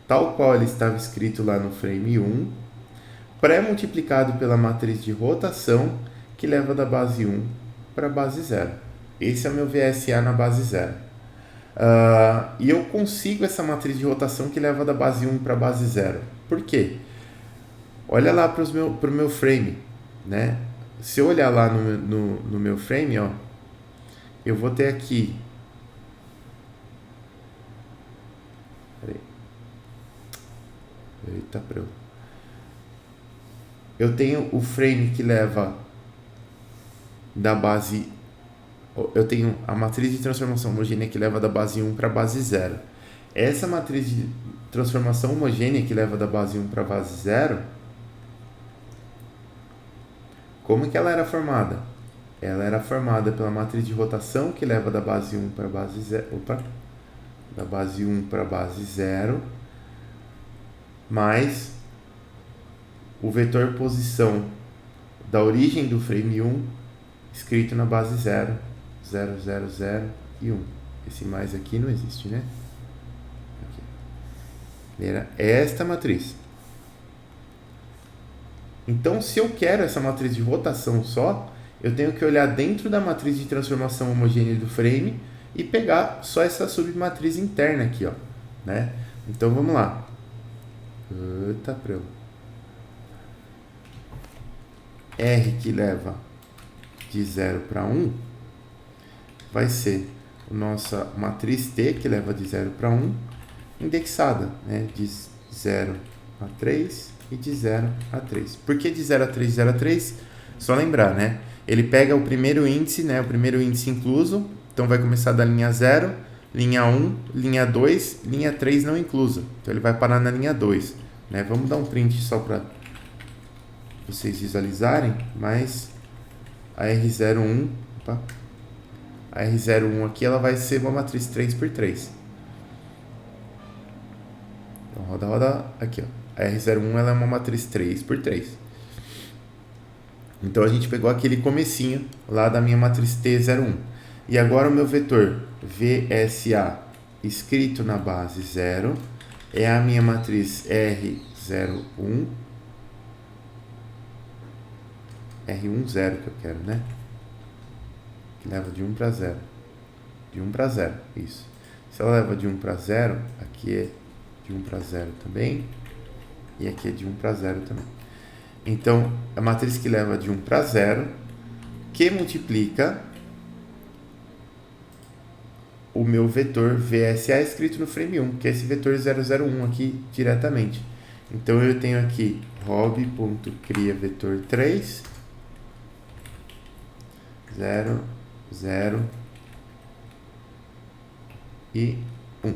tal qual ele estava escrito lá no frame 1, pré-multiplicado pela matriz de rotação que leva da base 1 para a base 0. Esse é o meu VSA na base 0. E eu consigo essa matriz de rotação que leva da base 1 para a base 0. Por quê? Olha lá para o meu frame, né? Se eu olhar lá no meu frame, ó, eu vou ter aqui... Peraí. Eita, eu tenho o frame que leva da base... Eu tenho a matriz de transformação homogênea que leva da base 1 para a base 0. Essa matriz de transformação homogênea que leva da base 1 para a base 0, como que ela era formada? Ela era formada pela matriz de rotação que leva da base 1 para a base 0, da base 1 para a base 0, mais o vetor posição da origem do frame 1 escrito na base 0, 0, 0, 0 e 1. Esse mais aqui não existe, né? Aqui. Era esta matriz. Então, se eu quero essa matriz de rotação só, eu tenho que olhar dentro da matriz de transformação homogênea do frame e pegar só essa submatriz interna aqui, ó, né? Então, vamos lá. Eita, R que leva de 0 para 1 vai ser a nossa matriz T, que leva de 0 para 1, indexada, né? De 0 a 3 e de 0 a 3. Por que de 0 a 3 e 0 a 3? Só lembrar, né? Ele pega o primeiro índice, né? O primeiro índice incluso, então vai começar da linha 0, linha 1, linha 2, linha 3 não inclusa. Então ele vai parar na linha 2, né? Vamos dar um print só para vocês visualizarem, mas a R01, a R01 aqui, ela vai ser uma matriz 3x3. Então, roda, aqui, ó. A R01 ela é uma matriz 3x3. Então, a gente pegou aquele comecinho lá da minha matriz T01. E agora o meu vetor VSA escrito na base 0 é a minha matriz R01, R10 que eu quero, né? Que leva de 1 para 0. De 1 para 0, isso. Se ela leva de 1 para 0, aqui é de 1 para 0 também. E aqui é de 1 para 0 também. Então, a matriz que leva de 1 para 0, que multiplica o meu vetor VSA escrito no frame 1, que é esse vetor 001 aqui diretamente. Então, eu tenho aqui rob.cria vetor 3, 0, 0 e 1.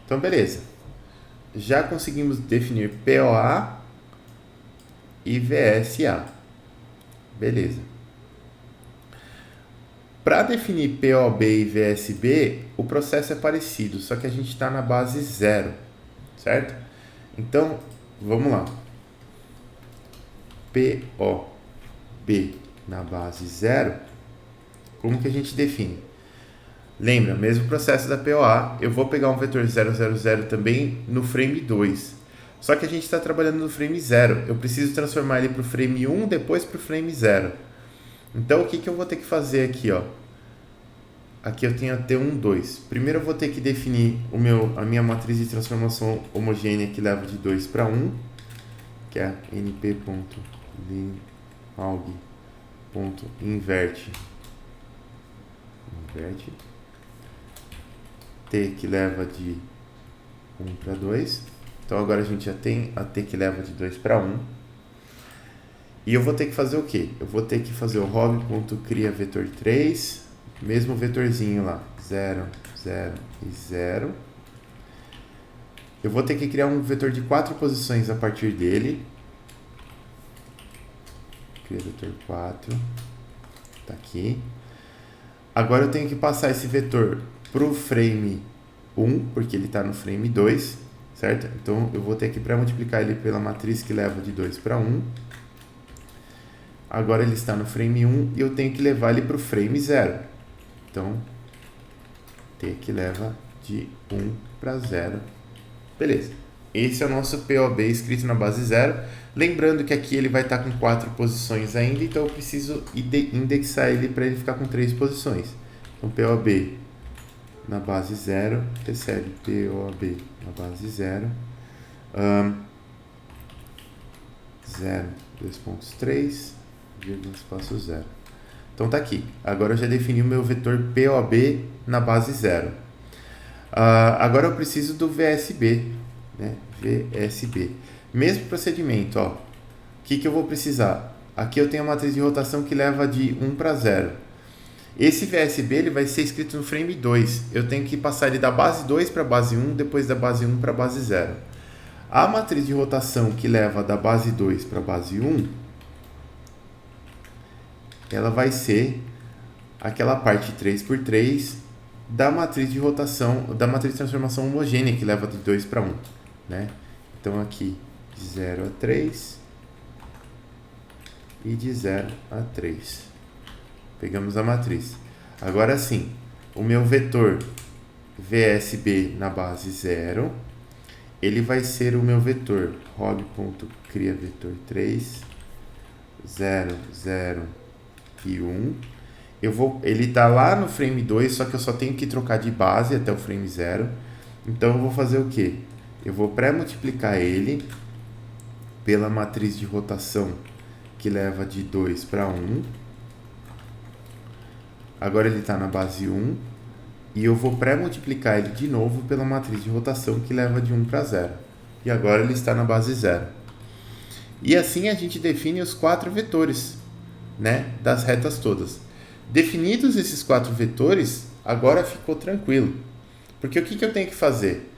Então, beleza. Já conseguimos definir POA e VSA. Beleza. Para definir POB e VSB, o processo é parecido, só que a gente está na base 0, certo? Então, vamos lá. POB na base 0, como que a gente define? Lembra, mesmo processo da POA, eu vou pegar um vetor 000 também no frame 2. Só que a gente está trabalhando no frame 0. Eu preciso transformar ele para o frame 1, depois para o frame 0. Então, o que eu vou ter que fazer aqui, ó? Aqui eu tenho T1, 2. Primeiro eu vou ter que definir a minha matriz de transformação homogênea que leva de 2 para 1, que é np.linalg.inverte. T que leva de 1 para 2. Então agora a gente já tem a T que leva de 2 para 1. E eu vou ter que fazer o quê? Eu vou ter que fazer o rob.cria vetor 3, mesmo vetorzinho lá, 0, 0 e 0. Eu vou ter que criar um vetor de 4 posições a partir dele. Cria vetor 4. Tá aqui. Agora eu tenho que passar esse vetor para o frame 1, porque ele está no frame 2, certo? Então eu vou ter que pré-multiplicar ele pela matriz que leva de 2 para 1. agora ele está no frame 1 e eu tenho que levar ele para o frame 0. Então, T que leva de 1 para 0. Beleza. Esse é o nosso POB escrito na base 0. Lembrando que aqui ele vai estar com 4 posições ainda, então eu preciso indexar ele para ele ficar com 3 posições. Então, POB na base 0, recebe POB na base 0, 0, 2.3, vírgula, espaço 0. Então tá aqui. Agora eu já defini o meu vetor POB na base 0. Agora eu preciso do VSB, né? VSB. Mesmo procedimento, ó. O que eu vou precisar? Aqui eu tenho a matriz de rotação que leva de 1 para 0. Esse VSB ele vai ser escrito no frame 2. Eu tenho que passar ele da base 2 para a base 1, depois da base 1 para a base 0. A matriz de rotação que leva da base 2 para a base 1, ela vai ser aquela parte 3x3 da matriz de rotação, da matriz de transformação homogênea que leva de 2 para 1, né? Então aqui de 0 a 3 e de 0 a 3. Pegamos a matriz. Agora sim, o meu vetor VSB na base 0, ele vai ser o meu vetor hog.criaVetor3, 0, 0 e 1. Ele está lá no frame 2, só que eu só tenho que trocar de base até o frame 0. Então eu vou fazer o quê? Eu vou pré-multiplicar ele pela matriz de rotação que leva de 2 para 1. Agora ele está na base 1. E eu vou pré-multiplicar ele de novo pela matriz de rotação que leva de 1 para 0. E agora ele está na base 0. E assim a gente define os 4 vetores, né, das retas todas. Definidos esses 4 vetores, agora ficou tranquilo. Porque o que eu tenho que fazer?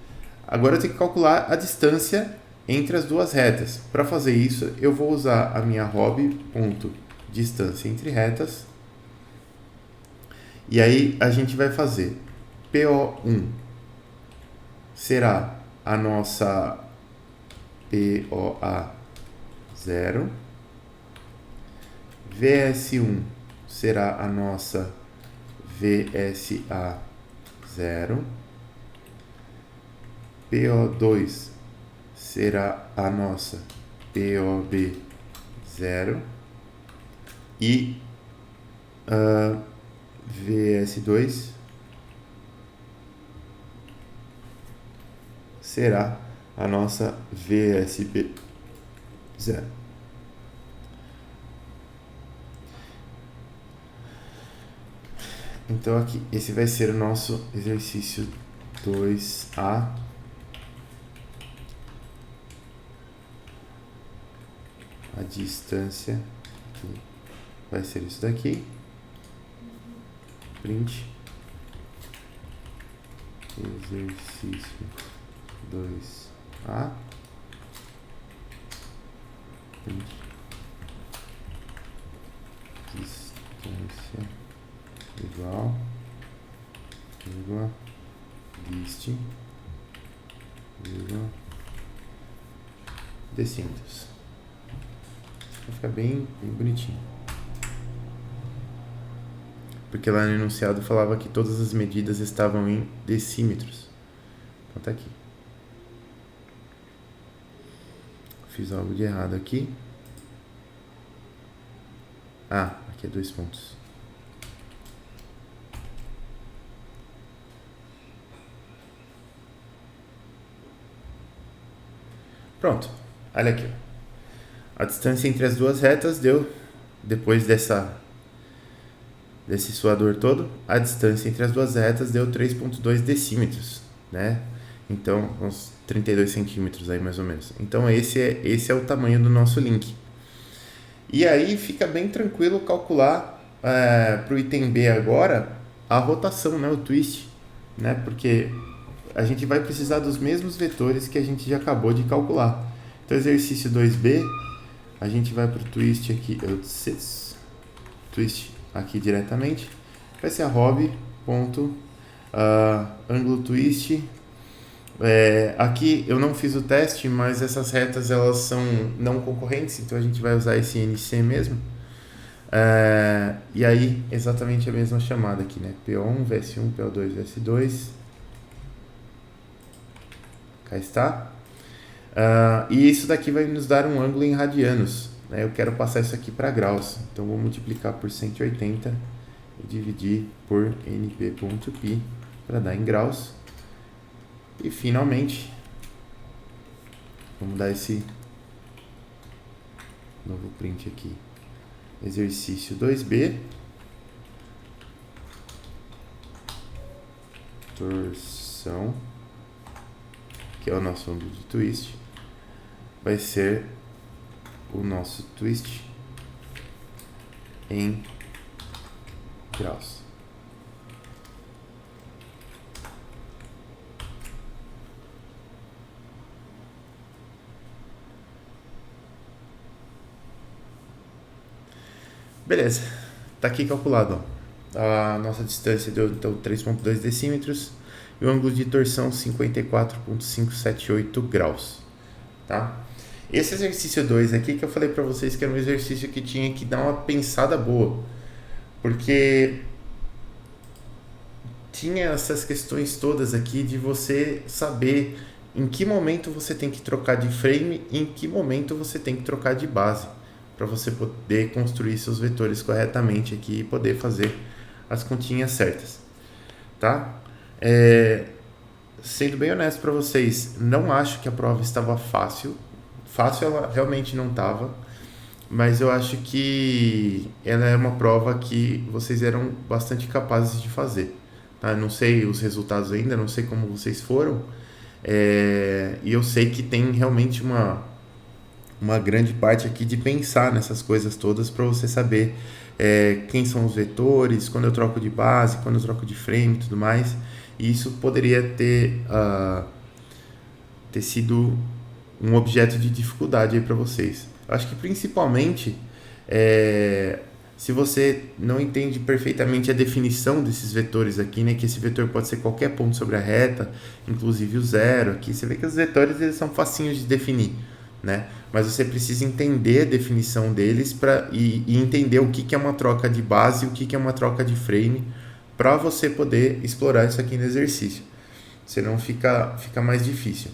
Agora eu tenho que calcular a distância entre as duas retas. Para fazer isso, eu vou usar a minha hob.distância entre retas. E aí a gente vai fazer PO1 será a nossa POA 0, VS1 será a nossa VSA 0, PO2 será a nossa POB 0 e VS2 será a nossa VSB 0. Então aqui, esse vai ser o nosso exercício 2A. A distância aqui vai ser isso daqui. Print. Exercício 2A. Print. Distância igual dist decímetros. Vai ficar bem bonitinho. Porque lá no enunciado falava que todas as medidas estavam em decímetros. Então tá aqui. Fiz algo de errado aqui. Ah, aqui é 2 pontos. Pronto. Olha aqui. A distância entre as duas retas deu, depois desse suador todo, a distância entre as duas retas deu 3,2 decímetros, né? Então, uns 32 centímetros aí mais ou menos. Então, esse é o tamanho do nosso link. E aí fica bem tranquilo calcular para o item B agora a rotação, né? O twist, né? Porque a gente vai precisar dos mesmos vetores que a gente já acabou de calcular. Então, exercício 2B, a gente vai para o twist aqui, twist aqui diretamente, vai ser a ângulo twist. Aqui eu não fiz o teste, mas essas retas elas são não concorrentes, então a gente vai usar esse NC mesmo. E aí, exatamente a mesma chamada aqui, né? PO1, VS1, PO2, VS2. Cá está. E isso daqui vai nos dar um ângulo em radianos, né? Eu quero passar isso aqui para graus. Então, vou multiplicar por 180 e dividir por np.π para dar em graus. E, finalmente, vamos dar esse novo print aqui. Exercício 2b. Torção, que é o nosso ângulo de twist, vai ser o nosso twist em graus. Beleza, tá aqui calculado, ó. A nossa distância deu então 3,2 decímetros e o ângulo de torção 54,578 graus, tá? Esse exercício 2 aqui que eu falei para vocês que era um exercício que tinha que dar uma pensada boa, porque tinha essas questões todas aqui de você saber em que momento você tem que trocar de frame e em que momento você tem que trocar de base, para você poder construir seus vetores corretamente aqui e poder fazer as continhas certas, tá? Sendo bem honesto para vocês, não acho que a prova estava fácil. Fácil ela realmente não estava, mas eu acho que ela é uma prova que vocês eram bastante capazes de fazer, tá? Não sei os resultados ainda, não sei como vocês foram, e eu sei que tem realmente uma grande parte aqui de pensar nessas coisas todas para você saber quem são os vetores, quando eu troco de base, quando eu troco de frame e tudo mais. E isso poderia ter sido um objeto de dificuldade para vocês. Eu acho que principalmente se você não entende perfeitamente a definição desses vetores aqui, né, que esse vetor pode ser qualquer ponto sobre a reta, inclusive o zero aqui. Você vê que os vetores eles são facinhos de definir, né? Mas você precisa entender a definição deles e entender o que é uma troca de base e o que é uma troca de frame para você poder explorar isso aqui no exercício. Senão fica mais difícil.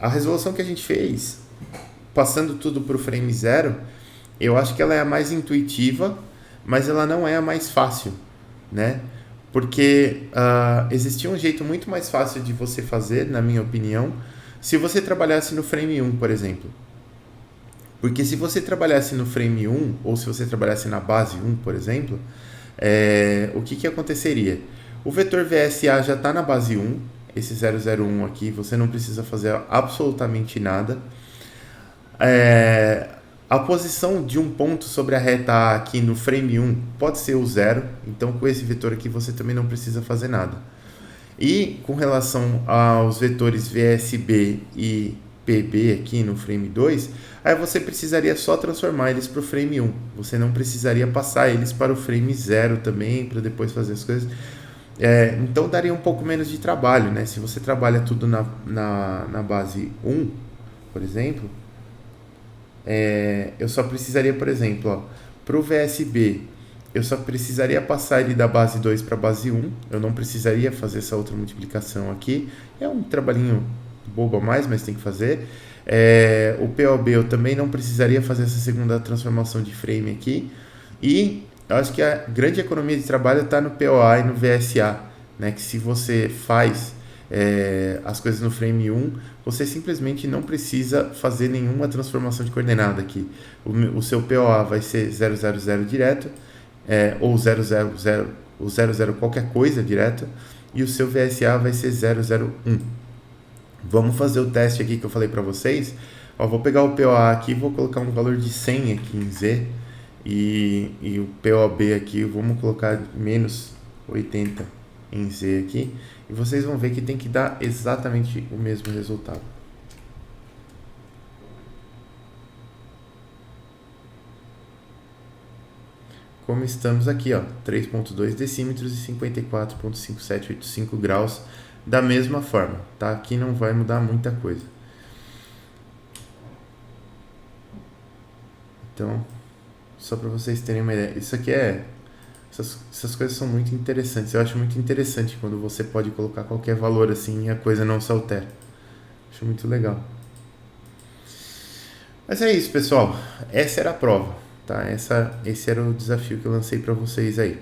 A resolução que a gente fez, passando tudo para o frame zero, eu acho que ela é a mais intuitiva, mas ela não é a mais fácil, né? Porque existia um jeito muito mais fácil de você fazer, na minha opinião, se você trabalhasse no frame 1, por exemplo. Porque se você trabalhasse no frame 1, ou se você trabalhasse na base 1, por exemplo, o que aconteceria? O vetor VSA já está na base 1, esse 001 aqui, você não precisa fazer absolutamente nada. A posição de um ponto sobre a reta A aqui no frame 1 pode ser o 0, então com esse vetor aqui você também não precisa fazer nada. E com relação aos vetores VSB e PB aqui no frame 2, aí você precisaria só transformar eles para o frame 1. Você não precisaria passar eles para o frame 0 também, para depois fazer as coisas. Então daria um pouco menos de trabalho, né? Se você trabalha tudo na base 1, por exemplo, eu só precisaria, por exemplo, para o VSB, eu só precisaria passar ele da base 2 para a base 1, eu não precisaria fazer essa outra multiplicação aqui, é um trabalhinho bobo a mais, mas tem que fazer. O POB eu também não precisaria fazer essa segunda transformação de frame aqui, e eu acho que a grande economia de trabalho está no POA e no VSA, né? Que se você faz as coisas no frame 1, você simplesmente não precisa fazer nenhuma transformação de coordenada aqui. O seu POA vai ser 000 direto, ou 000, o 00 qualquer coisa direto, e o seu VSA vai ser 001. Vamos fazer o teste aqui que eu falei para vocês. Vou pegar o POA aqui, vou colocar um valor de 100 aqui em Z, e o POB aqui, vamos colocar menos 80 em Z aqui, e vocês vão ver que tem que dar exatamente o mesmo resultado. Como estamos aqui, ó, 3,2 decímetros e 54,5785 graus, da mesma forma, tá? Aqui não vai mudar muita coisa. Então, Só para vocês terem uma ideia. Isso aqui é... essas coisas são muito interessantes. Eu acho muito interessante quando você pode colocar qualquer valor assim e a coisa não se altera. Acho muito legal. Mas é isso, pessoal. Essa era a prova, tá? Esse era o desafio que eu lancei para vocês aí.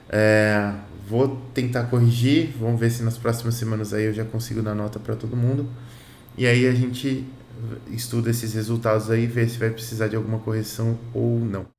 É, vou tentar corrigir. Vamos ver se nas próximas semanas aí eu já consigo dar nota para todo mundo. E aí a gente estuda esses resultados aí e vê se vai precisar de alguma correção ou não.